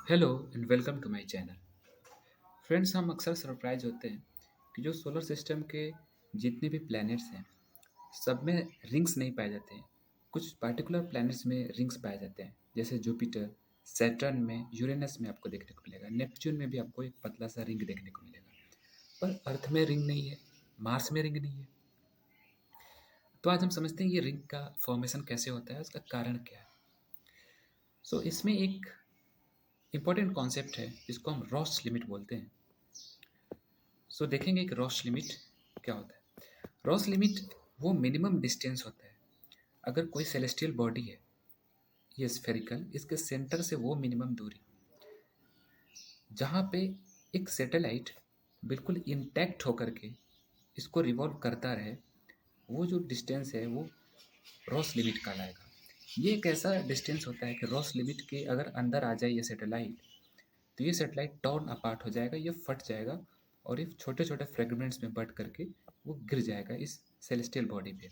Hello and welcome to my channel. Friends, हम अक्सर surprise होते हैं कि जो सोलर सिस्टम के जितने भी प्लैनेट्स हैं सब में रिंग्स नहीं पाए जाते हैं। कुछ पर्टिकुलर प्लैनेट्स में रिंग्स पाए जाते हैं, जैसे जुपिटर, सैटर्न में, यूरेनस में आपको देखने को मिलेगा, नेपच्यून में भी आपको एक पतला सा रिंग देखने को मिलेगा। पर अर्थ में रिंग नहीं है, मार्स में रिंग नहीं है। तो आज हम समझते हैं ये रिंग का फॉर्मेशन कैसे होता है, उसका कारण क्या है। इसमें एक इम्पॉर्टेंट कॉन्सेप्ट है जिसको हम रॉस लिमिट बोलते हैं। देखेंगे कि रॉस लिमिट क्या होता है। रॉस लिमिट वो मिनिमम डिस्टेंस होता है। अगर कोई सेलेस्टियल बॉडी है, ये स्फेरिकल, इसके सेंटर से वो मिनिमम दूरी जहाँ पे एक सैटेलाइट बिल्कुल इंटैक्ट होकर के इसको रिवॉल्व करता रहे, वो जो डिस्टेंस है वो रॉस लिमिट कहलाएगा। ये एक ऐसा डिस्टेंस होता है कि रॉस लिमिट के अगर अंदर आ जाए ये सैटेलाइट, तो ये सैटेलाइट टॉर्न अपार्ट हो जाएगा, ये फट जाएगा और ये छोटे छोटे फ्रेगमेंट्स में बट करके वो गिर जाएगा इस सेलेस्टियल बॉडी पे।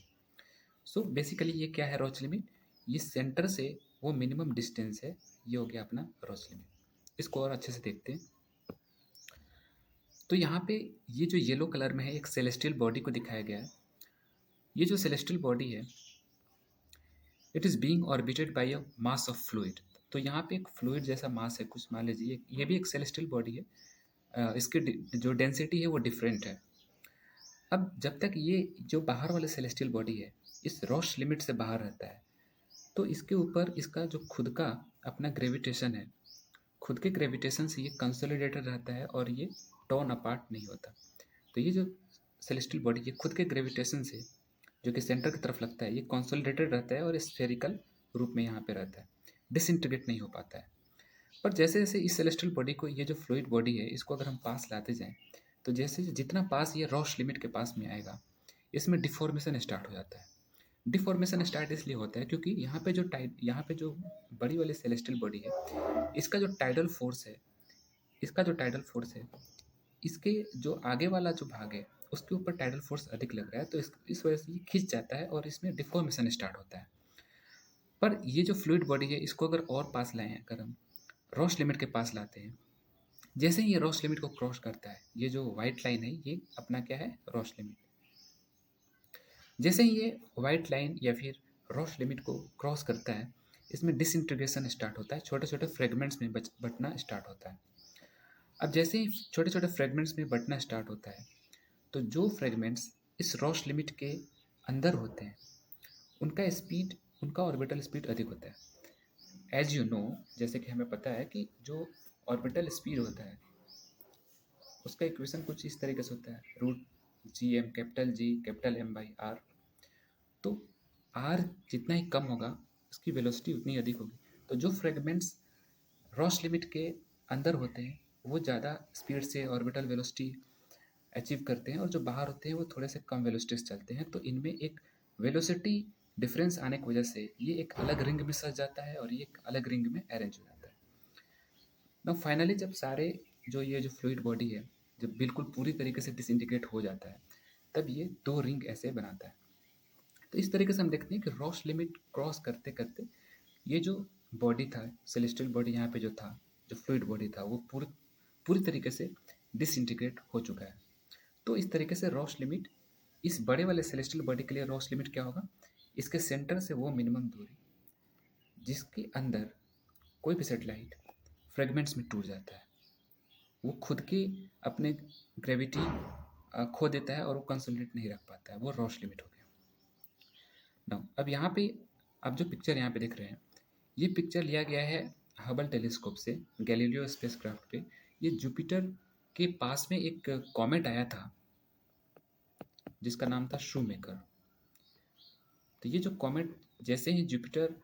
बेसिकली ये क्या है रॉस लिमिट? ये सेंटर से वो मिनिमम डिस्टेंस है, ये हो गया अपना रॉस लिमिट। इसको और अच्छे से देखते हैं। तो यहाँ पे ये जो येलो कलर में है एक सेलेस्टियल बॉडी को दिखाया गया है। ये जो सेलेस्टियल बॉडी है, it is being orbited by a mass of fluid. तो यहाँ पे एक फ्लूइड जैसा मास है, कुछ मान लीजिए ये भी एक सेलेस्टियल बॉडी है। इसकी जो डेंसिटी है वो डिफरेंट है। अब जब तक ये जो बाहर वाले सेलेस्टियल बॉडी है इस रॉस लिमिट से बाहर रहता है, तो इसके ऊपर इसका जो खुद का अपना ग्रेविटेशन है, खुद के ग्रेविटेशन से ये कंसोलिडेटेड रहता है और ये टॉर्न अपार्ट नहीं होता। तो ये जो सेलेस्टियल बॉडी ये खुद के ग्रेविटेशन से जो कि सेंटर की तरफ लगता है, ये कंसोलिडेटेड रहता है और स्फेरिकल रूप में यहाँ पे रहता है, डिसइंटीग्रेट नहीं हो पाता है। पर जैसे जैसे इस सेलेस्टियल बॉडी को, ये जो फ्लूइड बॉडी है, इसको अगर हम पास लाते जाएं, तो जैसे जितना पास ये रॉस लिमिट के पास में आएगा, इसमें डिफॉर्मेशन स्टार्ट हो जाता है। डिफॉर्मेशन स्टार्ट इसलिए होता है क्योंकि यहाँ पे जो बड़ी वाली सेलेस्टियल बॉडी है, इसका जो टाइडल फोर्स है, इसका जो टाइडल फोर्स है, इसके जो आगे वाला जो भाग है उसके ऊपर टाइडल फोर्स अधिक लग रहा है, तो इस वजह से ये खिंच जाता है और इसमें डिफॉर्मेशन स्टार्ट होता है। पर ये जो फ्लूइड बॉडी है, इसको अगर और पास लाएं, अगर हम रॉस लिमिट के पास लाते हैं, जैसे ही ये रॉस लिमिट को क्रॉस करता है, ये जो वाइट लाइन है ये अपना क्या है, रॉस लिमिट। जैसे ही ये वाइट लाइन या फिर रॉस लिमिट को क्रॉस करता है, इसमें डिसइंटीग्रेशन स्टार्ट होता है, छोटे छोटे फ्रेगमेंट्स में बटना स्टार्ट होता है। अब जैसे ही छोटे छोटे फ्रेगमेंट्स में बटना स्टार्ट होता है, तो जो फ्रेगमेंट्स इस रॉस लिमिट के अंदर होते हैं उनका स्पीड, उनका ऑर्बिटल स्पीड अधिक होता है। एज यू नो, जैसे कि हमें पता है कि जो ऑर्बिटल स्पीड होता है उसका इक्वेशन कुछ इस तरीके से होता है, root G M, capital G capital M by R. तो आर जितना ही कम होगा उसकी वेलोसिटी उतनी ही अधिक होगी। तो जो फ्रेगमेंट्स रॉस लिमिट के अंदर होते हैं वो ज़्यादा स्पीड से ऑर्बिटल वेलोसिटी अचीव करते हैं, और जो बाहर होते हैं वो थोड़े से कम वेलोसिटी से चलते हैं। तो इनमें एक वेलोसिटी डिफरेंस आने की वजह से ये एक अलग रिंग में सज जाता है और ये एक अलग रिंग में अरेंज हो जाता है। ना फाइनली जब सारे ये जो फ्लूइड बॉडी है जब बिल्कुल पूरी तरीके से डिसइंटीग्रेट हो जाता है, तब ये दो रिंग ऐसे बनाता है। तो इस तरीके से हम देखते हैं कि रॉस लिमिट क्रॉस करते करते ये जो बॉडी था, सेलेस्टियल बॉडी यहाँ पे जो था, जो फ्लूइड बॉडी था, वो पूरी पूरी तरीके से डिसइंटीग्रेट हो चुका है। तो इस तरीके से रॉस लिमिट, इस बड़े वाले सेलेस्टियल बॉडी के लिए रॉस लिमिट क्या होगा, इसके सेंटर से वो मिनिमम दूरी जिसके अंदर कोई भी सेटेलाइट फ्रेगमेंट्स में टूट जाता है, वो खुद की अपने ग्रेविटी खो देता है और वो कंसोलिडेट नहीं रख पाता है, वो रॉस लिमिट हो गया। नाउ अब यहाँ पे आप जो पिक्चर यहाँ पे देख रहे हैं, ये पिक्चर लिया गया है हबल टेलीस्कोप से, गैलीलियो स्पेसक्राफ्ट पे। ये जुपिटर के पास में एक कॉमेट आया था जिसका नाम था शूमेकर। तो ये जो कॉमेट जैसे ही जुपिटर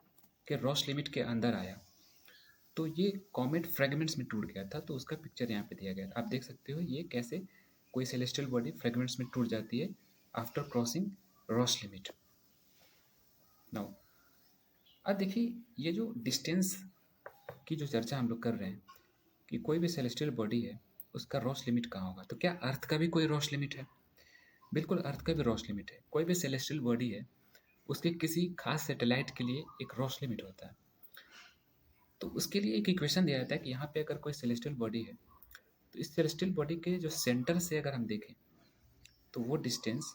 के रॉस लिमिट के अंदर आया, तो ये कॉमेट फ्रेगमेंट्स में टूट गया था। तो उसका पिक्चर यहाँ पे दिया गया है, आप देख सकते हो ये कैसे कोई सेलेस्टियल बॉडी फ्रेगमेंट्स में टूट जाती है after crossing Ross limit. Now अब देखिए, ये जो डिस्टेंस की जो चर्चा हम लोग कर रहे हैं कि कोई भी सेलेस्टियल बॉडी है उसका रॉस लिमिट कहाँ होगा, तो क्या अर्थ का भी कोई रॉस लिमिट है? बिल्कुल, अर्थ का भी रॉस लिमिट है। कोई भी सेलेस्टियल बॉडी है उसके किसी खास सैटेलाइट के लिए एक रॉस लिमिट होता है। तो उसके लिए एक इक्वेशन दिया जाता है कि यहाँ पे अगर कोई सेलेस्टियल बॉडी है तो इस सेलेस्टियल बॉडी के जो सेंटर से अगर हम देखें तो वो डिस्टेंस,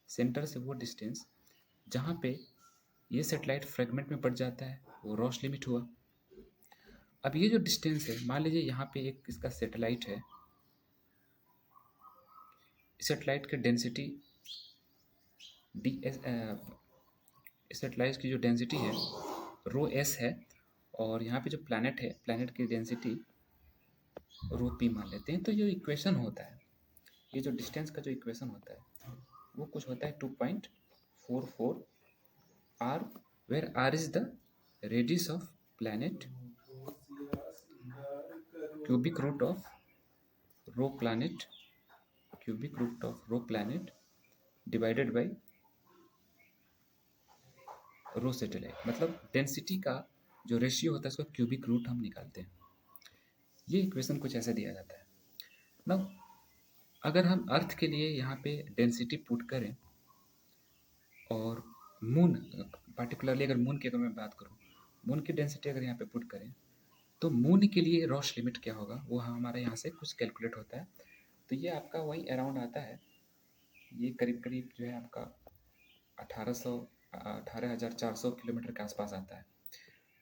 सेंटर से वो डिस्टेंस जहाँ पे ये सेटेलाइट फ्रेगमेंट में पड़ जाता है वो रॉस लिमिट हुआ। अब ये जो डिस्टेंस है, मान लीजिए यहाँ पे एक इसका सेटेलाइट है, सेटेलाइट की डेंसिटी डी एस, सेटेलाइट की जो डेंसिटी है रो एस है, और यहाँ पे जो प्लैनेट है, प्लैनेट की डेंसिटी रो पी मान लेते हैं। तो ये इक्वेशन होता है, ये जो डिस्टेंस का जो इक्वेशन होता है वो कुछ होता है 2.44 R, where R is the radius of planet, cubic root of rho planet, cubic root of rho planet divided by rho satellite. मतलब डेंसिटी का जो रेशियो होता है उसका क्यूबिक रूट हम निकालते हैं। ये इक्वेशन कुछ ऐसे दिया जाता है ना। अगर हम अर्थ के लिए यहाँ पे डेंसिटी पुट करें और मून, पार्टिकुलरली अगर मून की अगर मैं बात करूँ, मून की डेंसिटी अगर यहाँ पे पुट करें तो मून के लिए रॉस लिमिट क्या होगा वो हमारे यहाँ से कुछ कैलकुलेट होता है। तो ये आपका वही अराउंड आता है, ये करीब करीब जो है आपका 18,400 किलोमीटर के आसपास आता है।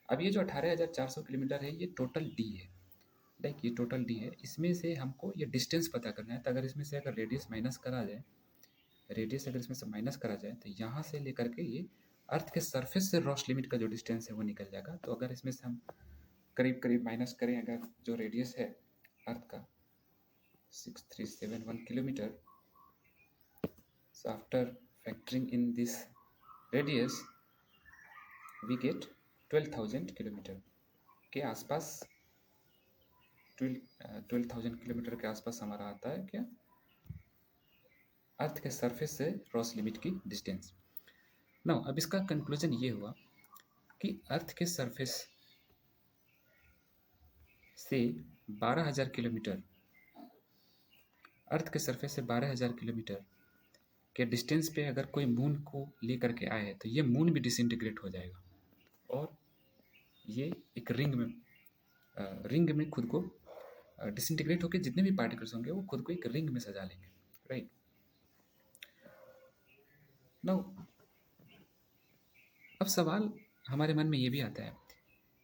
अब ये जो 18,400 किलोमीटर है ये टोटल डी है, लाइक ये टोटल डी है। इसमें से हमको ये डिस्टेंस पता करना है। तो अगर इसमें से अगर रेडियस माइनस करा जाए, रेडियस अगर इसमें से माइनस करा जाए तो यहाँ से लेकर के ये अर्थ के सरफेस से रॉस लिमिट का जो डिस्टेंस है वो निकल जाएगा। तो अगर इसमें से हम करीब करीब माइनस करें, अगर जो रेडियस है अर्थ का 6371 kilometre, so after factoring in this radius we get 12,000 kilometre के आसपास, 12,000 किलोमीटर के आसपास हमारा आता है क्या, अर्थ के सरफेस से रॉस लिमिट की डिस्टेंस। ना अब इसका कंक्लूजन ये हुआ कि अर्थ के सरफेस से 12,000 किलोमीटर, अर्थ के सरफेस से 12,000 किलोमीटर के डिस्टेंस पे अगर कोई मून को लेकर के आए तो ये मून भी डिसइंटीग्रेट हो जाएगा और ये एक रिंग में खुद को डिसइंटीग्रेट होकर जितने भी पार्टिकल्स होंगे वो खुद को एक रिंग में सजा लेंगे, राइट। नाउ अब सवाल हमारे मन में ये भी आता है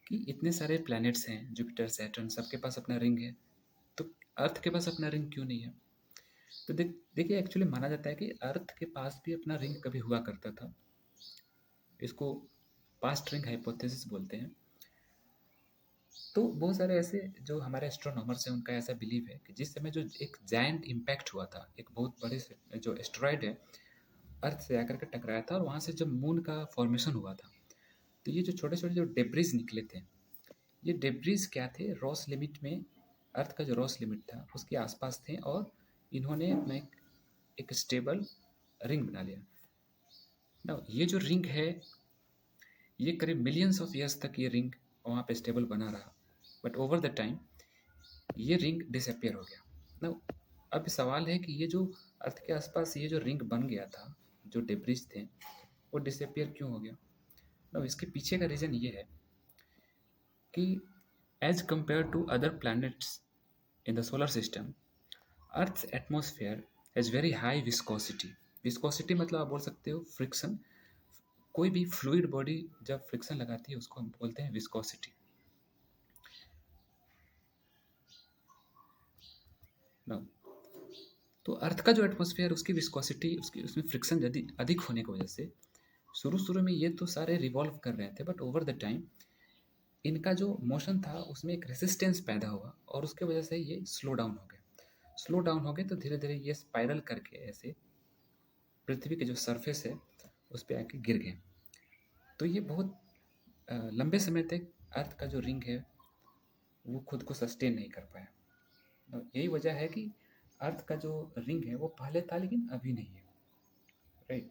कि इतने सारे प्लैनेट्स हैं, जुपिटर, सैटर्न, सबके पास अपना रिंग है, तो अर्थ के पास अपना रिंग क्यों नहीं है। तो देखिए एक्चुअली माना जाता है कि अर्थ के पास भी अपना रिंग कभी हुआ करता था। इसको पास्ट रिंग हाइपोथेसिस बोलते हैं। तो बहुत सारे ऐसे जो हमारे एस्ट्रोनॉमर्स हैं उनका ऐसा बिलीव है कि जिस समय जो एक जायंट इम्पैक्ट हुआ था, एक बहुत बड़े से जो एस्ट्रॉयड है अर्थ से आकर के टकराया था और वहाँ से जब मून का फॉर्मेशन हुआ था तो ये जो छोटे छोटे जो डेब्रिज निकले थे, ये डेब्रिज क्या थे, रॉस लिमिट में, अर्थ का जो रॉस लिमिट था उसके आसपास थे और इन्होंने अपना एक स्टेबल रिंग बना लिया। ना ये जो रिंग है ये करीब मिलियंस ऑफ ईयर्स तक ये रिंग वहाँ पे स्टेबल बना रहा, बट ओवर द टाइम ये रिंग डिसअपियर हो गया ना। अब सवाल है कि ये जो अर्थ के आसपास ये जो रिंग बन गया था, जो डेब्रिज थे, वो डिसअपियर क्यों हो गया ना। इसके पीछे का रीज़न ये है कि as compare to other planets in the solar system, earth's atmosphere has very high viscosity. Viscosity मतलब आप बोल सकते हो फ्रिक्शन। कोई भी फ्लूइड बॉडी जब फ्रिक्शन लगाती है उसको हम बोलते हैं विस्कोसिटी। ना तो अर्थ का जो एटमॉस्फेयर, उसकी विस्कोसिटी, उसकी उसमें फ्रिक्शन यदि अधिक होने की वजह से शुरू में ये तो सारे रिवॉल्व कर रहे थे, बट ओवर द टाइम इनका जो मोशन था उसमें एक रेसिस्टेंस पैदा हुआ और उसके वजह से ये स्लो डाउन हो गए। स्लो डाउन हो गए तो धीरे धीरे ये स्पाइरल करके ऐसे पृथ्वी के जो सरफेस है उस पर आके गिर गए। तो ये बहुत लंबे समय तक अर्थ का जो रिंग है वो खुद को सस्टेन नहीं कर पाया। तो यही वजह है कि अर्थ का जो रिंग है वो पहले था लेकिन अभी नहीं है, right.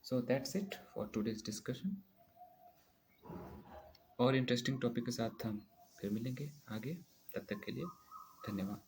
So that's it for today's discussion. और इंटरेस्टिंग टॉपिक के साथ हम फिर मिलेंगे आगे, तब तक के लिए धन्यवाद।